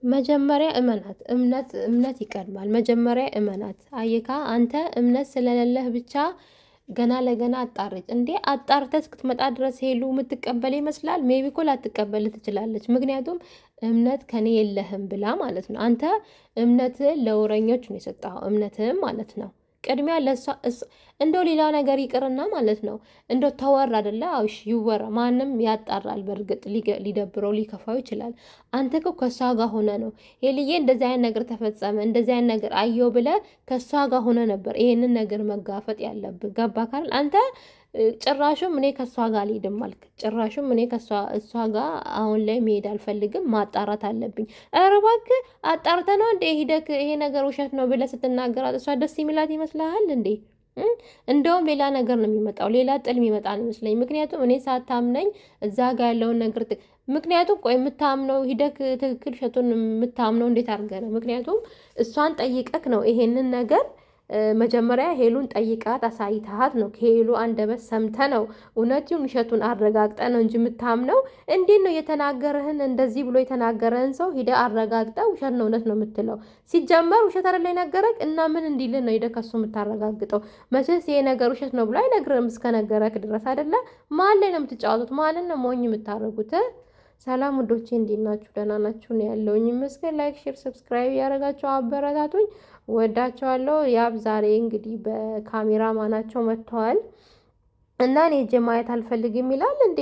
መጀመሪያ እመናት። እምነት ይቀድማል። መጀመሪያ እመናት። አየካ አንተ እምነት ስለሌለህ ብቻ ገና ለገና አጣርጭ እንዴ አጣርተህ እስክትመጣ ድረስ ሄሉ የምትቀበል ይመስላል። ሜቢ እኮ ላትቀበል ትችላለች። ምክንያቱም እምነት ከኔ የለህም ብላ ማለት ነው። አንተ እምነትህን ለወረኞች ነው የሰጠኸው፣ እምነትህም ማለት ነው። ቅድሚያ ለሷ እንደው ሌላ ነገር ይቅርና ማለት ነው እንደው ተወር አይደለ? አውሽ ይወራ፣ ማንም ያጣራል። በእርግጥ ሊደብረው ሊከፋው ይችላል። አንተ እኮ ከሷ ጋር ሆነ ነው ሄልዬ እንደዚህ አይነት ነገር ተፈጸመ እንደዚህ አይነት ነገር አየው ብለ ከሷ ጋር ሆነ ነበር ይሄንን ነገር መጋፈጥ ያለብህ። ገባ ካል አንተ ጭራሹም እኔ ከሷ ጋር አልሄድም አልክ። ጭራሹም እኔ እሷ ጋር አሁን ላይ መሄድ አልፈልግም፣ ማጣራት አለብኝ። ኧረ እባክህ አጣርተህ ነው እንዴ ሂደክ ይሄ ነገር ውሸት ነው ብለህ ስትናገራት እሷ ደስ የሚላት ይመስልሃል እንዴ? እንደውም ሌላ ነገር ነው የሚመጣው፣ ሌላ ጥል የሚመጣ ነው ይመስለኝ። ምክንያቱም እኔ ሳታምነኝ እዛ ጋር ያለውን ነገር ምክንያቱም ቆይ የምታምነው ሂደክ ትክክል ሸቱን የምታምነው እንዴት አድርገህ ነው? ምክንያቱም እሷን ጠይቀክ ነው ይሄንን ነገር መጀመሪያ ሄሉን ጠይቃት አሳይታት ነው። ከሄሉ አንደበት ሰምተ ነው እውነቱን ውሸቱን አረጋግጠ ነው እንጂ የምታምነው። እንዴት ነው የተናገረህን እንደዚህ ብሎ የተናገረህን ሰው ሂደ አረጋግጠ ውሸት ነው እውነት ነው የምትለው? ሲጀመር ውሸት አይደለ የነገረክ እና ምን እንዲልን ነው ሂደ ከሱ የምታረጋግጠው? መቼስ ይሄ ነገር ውሸት ነው ብሎ አይነግርህም እስከነገረክ ድረስ አይደለ? ማን ላይ ነው የምትጫወቱት? ማንን ነው ሞኝ የምታረጉት? ሰላም ውዶቼ እንዴት ናችሁ? ደህና ናችሁ? ነው ያለውኝ ይመስገን። ላይክ ሼር ሰብስክራይብ ያደረጋችሁ አበረታቱኝ። ወዳቸዋለሁ። ያብ ዛሬ እንግዲህ በካሜራ ማናቸው መጥተዋል እና እኔ ሄጄ ማየት አልፈልግም ይላል እንዴ።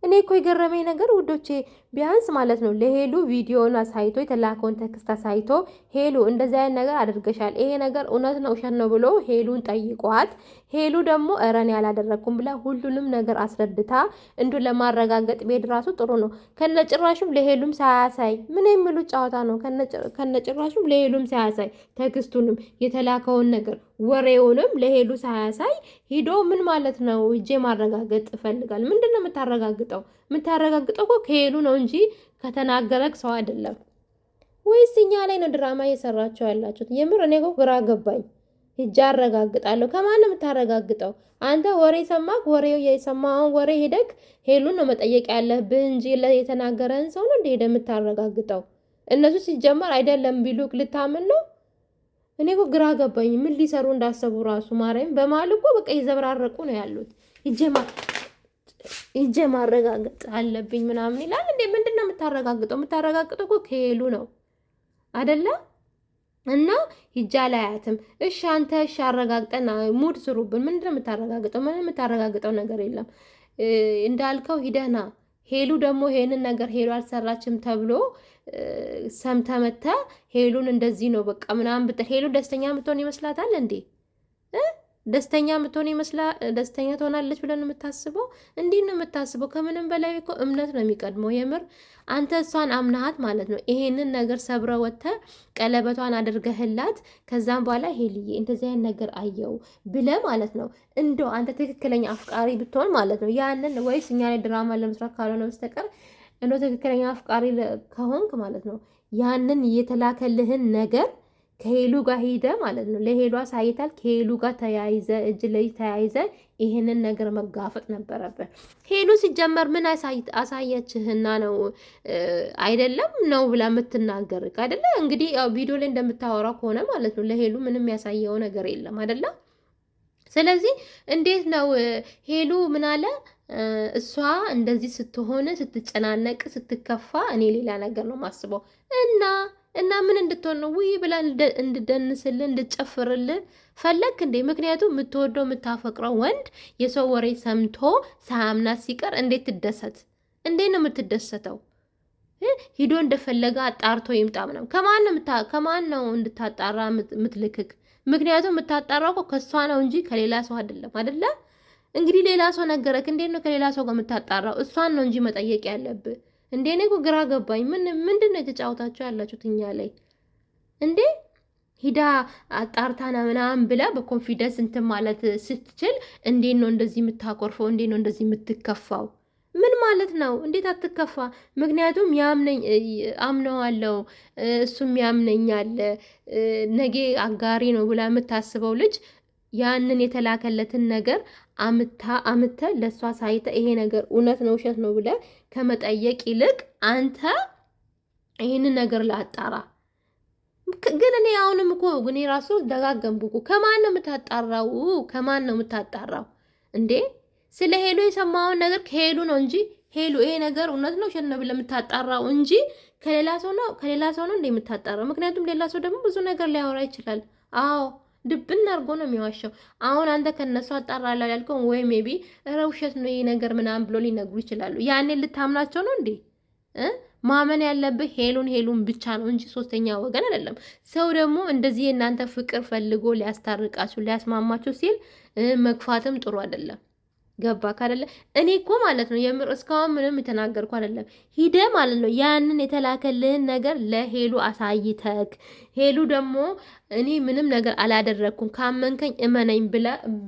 እኔ እኮ የገረመኝ ነገር ውዶቼ ቢያንስ ማለት ነው ለሄሉ ቪዲዮን አሳይቶ የተላከውን ቴክስት አሳይቶ ሄሉ እንደዚህ አይነት ነገር አድርገሻል፣ ይሄ ነገር እውነት ነው ውሸት ነው ብሎ ሄሉን ጠይቋት፣ ሄሉ ደግሞ ኧረ እኔ አላደረኩም ብላ ሁሉንም ነገር አስረድታ እንዱ ለማረጋገጥ ቤድ ራሱ ጥሩ ነው። ከነጭራሹም ለሄሉም ሳያሳይ ምን የሚሉ ጨዋታ ነው? ከነጭራሹም ለሄሉም ሳያሳይ ቴክስቱንም የተላከውን ነገር ወሬውንም ለሄሉ ሳያሳይ ሂዶ ምን ማለት ነው? እጄ ማረጋገጥ እፈልጋል። ምንድን ነው የምታረጋግጠው? የምታረጋግጠው እኮ ከሄሉ ነው እንጂ ከተናገረክ ሰው አይደለም። ወይስ እኛ ላይ ነው ድራማ እየሰራችሁ ያላችሁት? የምር እኔ እኮ ግራ ገባኝ። ሂጄ አረጋግጣለሁ። ከማን ነው የምታረጋግጠው? አንተ ወሬ ሰማክ፣ ወሬው የሰማውን ወሬ ሄደክ ሄሉን ነው መጠየቅ ያለብህ እንጂ የተናገረህን ሰው ነው እንደ ሄደ የምታረጋግጠው? እነሱ ሲጀመር አይደለም ቢሉክ ልታምን ነው? እኔ እኮ ግራ ገባኝ። ምን ሊሰሩ እንዳሰቡ ራሱ ማርያም። በመሀል እኮ በቃ ይዘብራረቁ ነው ያሉት። ሂጄ ማረጋገጥ አለብኝ ምናምን ይላል እንዴ። ምንድን ነው የምታረጋግጠው? የምታረጋግጠው እኮ ከሄሉ ነው አደለ? እና ሂጄ አላያትም። እሺ አንተ እሺ አረጋግጠና ሙድ ስሩብን። ምንድን ነው የምታረጋግጠው? ምንም የምታረጋግጠው ነገር የለም። እንዳልከው ሂደና ሄሉ ደግሞ ይሄንን ነገር ሄሉ አልሰራችም ተብሎ ሰምተመተ ሄሉን እንደዚህ ነው በቃ ምናምን ብትል ሄሉ ደስተኛ የምትሆን ይመስላታል እንዴ? ደስተኛ የምትሆን ደስተኛ ትሆናለች ብለን የምታስበው? እንዲህ ነው የምታስበው? ከምንም በላይ እኮ እምነት ነው የሚቀድመው። የምር አንተ እሷን አምናሃት ማለት ነው ይሄንን ነገር ሰብረ ወጥተ ቀለበቷን አድርገህላት ከዛም በኋላ ሄልዬ እንደዚህ አይነት ነገር አየው ብለ ማለት ነው እንደው አንተ ትክክለኛ አፍቃሪ ብትሆን ማለት ነው ያንን ወይስ እኛ ላይ ድራማ ለመስራት ካልሆነ በስተቀር እንደው ትክክለኛ አፍቃሪ ከሆንክ ማለት ነው ያንን የተላከልህን ነገር ከሄሉ ጋር ሄደ ማለት ነው ለሄሉ አሳይታል። ከሄሉ ጋር ተያይዘ እጅ ለእጅ ተያይዘ ይሄንን ነገር መጋፈጥ ነበረበት። ሄሉ ሲጀመር ምን አሳየችህና ነው አይደለም ነው ብላ የምትናገር አይደለ? እንግዲህ ያው ቪዲዮ ላይ እንደምታወራው ከሆነ ማለት ነው ለሄሉ ምንም ያሳየው ነገር የለም አይደለ? ስለዚህ እንዴት ነው ሄሉ ምን አለ እሷ እንደዚህ ስትሆን ስትጨናነቅ ስትከፋ እኔ ሌላ ነገር ነው ማስበው እና ምን እንድትሆን ነው ውይ ብላ እንድደንስልህ እንድጨፍርልህ ፈለክ እንዴ? ምክንያቱም የምትወደው የምታፈቅረው ወንድ የሰው ወሬ ሰምቶ ሳያምናት ሲቀር እንዴት ትደሰት? እንዴት ነው የምትደሰተው? ሂዶ እንደፈለገ አጣርቶ ይምጣ ምናምን። ከማን ነው እንድታጣራ ምትልክክ? ምክንያቱም የምታጣራው እኮ ከሷ ነው እንጂ ከሌላ ሰው አይደለም አይደለ? እንግዲህ ሌላ ሰው ነገረክ። እንዴት ነው ከሌላ ሰው ጋር የምታጣራው? እሷን ነው እንጂ መጠየቅ ያለብህ። እንዴ እኔ እኮ ግራ ገባኝ። ምንድን ነው የተጫወታችሁ ያላችሁት እኛ ላይ እንዴ? ሂዳ አጣርታና ምናምን ብላ በኮንፊደንስ እንትን ማለት ስትችል እንዴት ነው እንደዚህ የምታቆርፈው? እንዴት ነው እንደዚህ የምትከፋው? ምን ማለት ነው? እንዴት አትከፋ? ምክንያቱም አምነዋለው እሱም ያምነኛል ነገ አጋሪ ነው ብላ የምታስበው ልጅ ያንን የተላከለትን ነገር አምተ ለሷ ሳይተ ይሄ ነገር እውነት ነው ውሸት ነው ብለ ከመጠየቅ ይልቅ አንተ ይህንን ነገር ላጣራ። ግን እኔ አሁንም እኮ እኔ ራሱ ደጋገምኩ እኮ ከማን ነው የምታጣራው? ከማን ነው የምታጣራው እንዴ? ስለ ሄሉ የሰማውን ነገር ከሄሉ ነው እንጂ ሄሉ ይሄ ነገር እውነት ነው ውሸት ነው ብለህ የምታጣራው እንጂ ከሌላ ሰው ነው እንደ የምታጣራው። ምክንያቱም ሌላ ሰው ደግሞ ብዙ ነገር ሊያወራ ይችላል። አዎ ድብን አድርጎ ነው የሚዋሸው። አሁን አንተ ከነሱ አጣራለሁ ያልከው ወይ ሜቢ እረ ውሸት ነው ይሄ ነገር ምናምን ብሎ ሊነግሩ ይችላሉ። ያኔ ልታምናቸው ነው እንዴ? ማመን ያለብህ ሄሉን ብቻ ነው እንጂ ሶስተኛ ወገን አይደለም። ሰው ደግሞ እንደዚህ የእናንተ ፍቅር ፈልጎ ሊያስታርቃችሁ ሊያስማማችሁ ሲል መግፋትም ጥሩ አይደለም። ገባ ካደለ እኔ እኮ ማለት ነው የምር እስካሁን ምንም የተናገርኩ አይደለም። ሂደ ማለት ነው ያንን የተላከልህን ነገር ለሄሉ አሳይተክ ሄሉ ደግሞ እኔ ምንም ነገር አላደረግኩም ካመንከኝ እመነኝ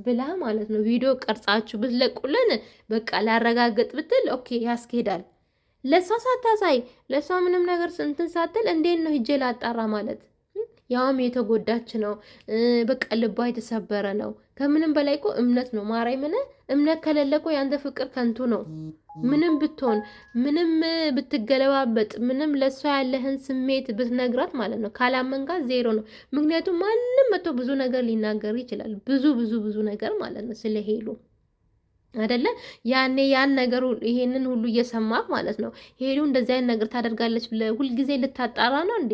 ብላ ማለት ነው ቪዲዮ ቀርጻችሁ ብትለቁልን በቃ ላረጋግጥ ብትል ኦኬ ያስኬዳል። ለሷ ሳታሳይ ለሷ ምንም ነገር እንትን ሳትል እንዴት ነው ሂጄ ላጣራ ማለት? ያውም የተጎዳች ነው፣ በቃ ልቧ የተሰበረ ነው። ከምንም በላይ እኮ እምነት ነው። ምን እምነት ከሌለ እኮ ያንተ ፍቅር ከንቱ ነው። ምንም ብትሆን ምንም ብትገለባበጥ ምንም ለሷ ያለህን ስሜት ብትነግራት ማለት ነው ካላመንካት ዜሮ ነው። ምክንያቱም ማንም መጥቶ ብዙ ነገር ሊናገር ይችላል። ብዙ ነገር ማለት ነው ስለ ሄሉ አይደለ? ያኔ ያን ነገሩ ይሄንን ሁሉ እየሰማህ ማለት ነው ሄሉ እንደዚህ አይነት ነገር ታደርጋለች ብለህ ሁልጊዜ ልታጣራ ነው እንዴ?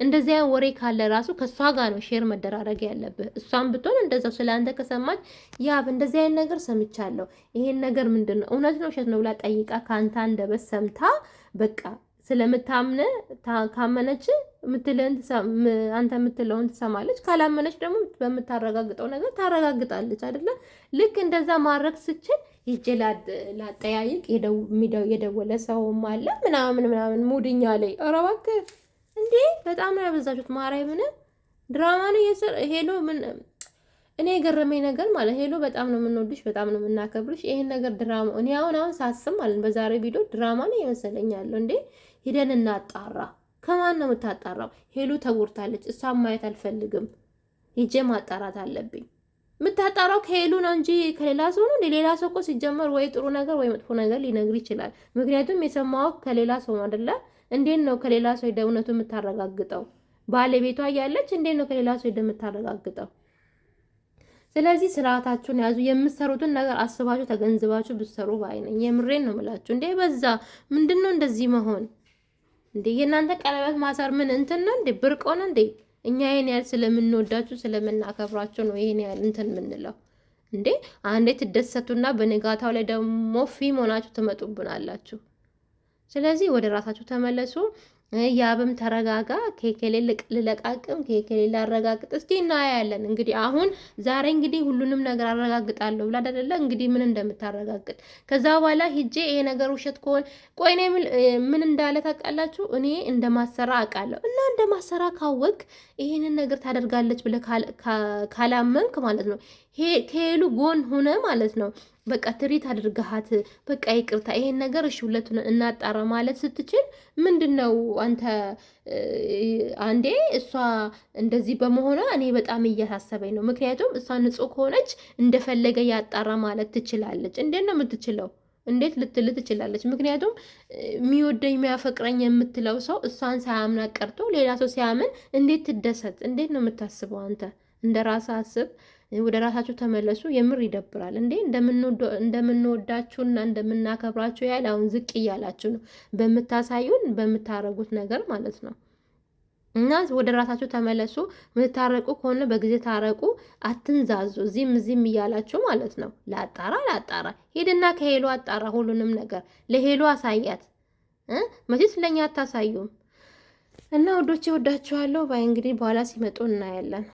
እንደዚያ ወሬ ካለ ራሱ ከሷ ጋር ነው ሼር መደራረግ ያለብህ። እሷን ብትሆን እንደዛው ስለአንተ ከሰማች ያብ እንደዚህ አይነት ነገር ሰምቻለሁ፣ ይሄን ነገር ምንድን ነው እውነት ነው ውሸት ነው ብላ ጠይቃ ከአንተ አንደበት ሰምታ በቃ ስለምታምነ ካመነች አንተ የምትለውን ትሰማለች። ካላመነች ደግሞ በምታረጋግጠው ነገር ታረጋግጣለች አይደለ? ልክ እንደዛ ማድረግ ስችል ይጄ ላጠያይቅ የደወለ ሰውም አለ ምናምን ሙድኛ ላይ ኧረ እባክህ እንዴ በጣም ነው ያበዛችሁት። ማርያምን ድራማ ነው ሄሎ ምን እኔ የገረመኝ ነገር ማለት ሄሎ በጣም ነው የምንወድሽ፣ በጣም ነው የምናከብርሽ። ይሄን ነገር ድራማ እኔ አሁን ሳስብ ማለት በዛሬ ቪዲዮ ድራማ ነው የመሰለኝ ያለው። እንዴ ሂደን እናጣራ። ከማን ነው የምታጣራው? ሄሉ ተጎድታለች፣ እሷን ማየት አልፈልግም፣ ሂጄ ማጣራት አለብኝ። የምታጣራው ከሄሉ ነው እንጂ ከሌላ ሰው ነው። ሌላ ሰው እኮ ሲጀመር ወይ ጥሩ ነገር ወይ መጥፎ ነገር ሊነግር ይችላል። ምክንያቱም የሰማው ከሌላ ሰው ነው አይደለ? እንዴት ነው ከሌላ ሰው እውነቱ የምታረጋግጠው? ባለቤቷ እያለች እንዴት ነው ከሌላ ሰው የምታረጋግጠው? ስለዚህ ስርዓታችሁን ያዙ። የምትሰሩትን ነገር አስባችሁ ተገንዝባችሁ ብትሰሩ ባይ ነኝ። የምሬን ነው የምላችሁ። እንዴ በዛ ምንድነው እንደዚህ መሆን? እንዴ የእናንተ ቀለበት ማሰር ምን እንትን ነው እንዴ? ብርቅ ሆነ እንዴ? እኛ ይሄን ያህል ስለምንወዳችሁ ስለምናከብራችሁ ነው ይሄን ያህል እንትን የምንለው። እንዴ አንዴ ትደሰቱና በንጋታው ላይ ደግሞ ፊም ሆናችሁ ትመጡብናላችሁ። ስለዚህ ወደ ራሳችሁ ተመለሱ። ያብም ተረጋጋ። ኬኬሌ ልለቃቅም ኬኬሌ ላረጋግጥ እስቲ እናያለን። እንግዲህ አሁን ዛሬ እንግዲህ ሁሉንም ነገር አረጋግጣለሁ ብላ አይደለ እንግዲህ ምን እንደምታረጋግጥ ከዛ በኋላ ሂጄ ይሄ ነገር ውሸት ከሆነ ቆይ እኔ ምን እንዳለ ታውቃላችሁ? እኔ እንደማሰራ አውቃለሁ። እና እንደማሰራ ካወቅ ይሄንን ነገር ታደርጋለች ብለህ ካላመንክ ማለት ነው ከሄሉ ጎን ሆነ ማለት ነው በቃ ትሪት አድርገሃት በቃ ይቅርታ ይሄን ነገር እሺ ሁለቱን እናጣራ ማለት ስትችል ምንድነው አንተ አንዴ እሷ እንደዚህ በመሆኗ እኔ በጣም እያሳሰበኝ ነው። ምክንያቱም እሷ ንጹህ ከሆነች እንደፈለገ ያጣራ ማለት ትችላለች። እንዴት ነው የምትችለው? እንዴት ልትል ትችላለች? ምክንያቱም የሚወደኝ የሚያፈቅረኝ የምትለው ሰው እሷን ሳያምና ቀርቶ ሌላ ሰው ሲያምን እንዴት ትደሰት? እንዴት ነው የምታስበው? አንተ እንደ ራስህ አስብ። ወደ ራሳችሁ ተመለሱ። የምር ይደብራል እንዴ! እንደምንወዳችሁና እንደምናከብራችሁ ያህል አሁን ዝቅ እያላችሁ ነው በምታሳዩን በምታረጉት ነገር ማለት ነው። እና ወደ ራሳችሁ ተመለሱ። ምታረቁ ከሆነ በጊዜ ታረቁ፣ አትንዛዙ። እዚህም እያላችሁ ማለት ነው። ላጣራ ሄድና ከሄሉ አጣራ ሁሉንም ነገር ለሄሉ አሳያት። መቼስ ለኛ አታሳዩም። እና ወዶቼ ወዳችኋለሁ ባይ እንግዲህ በኋላ ሲመጡ እናያለን።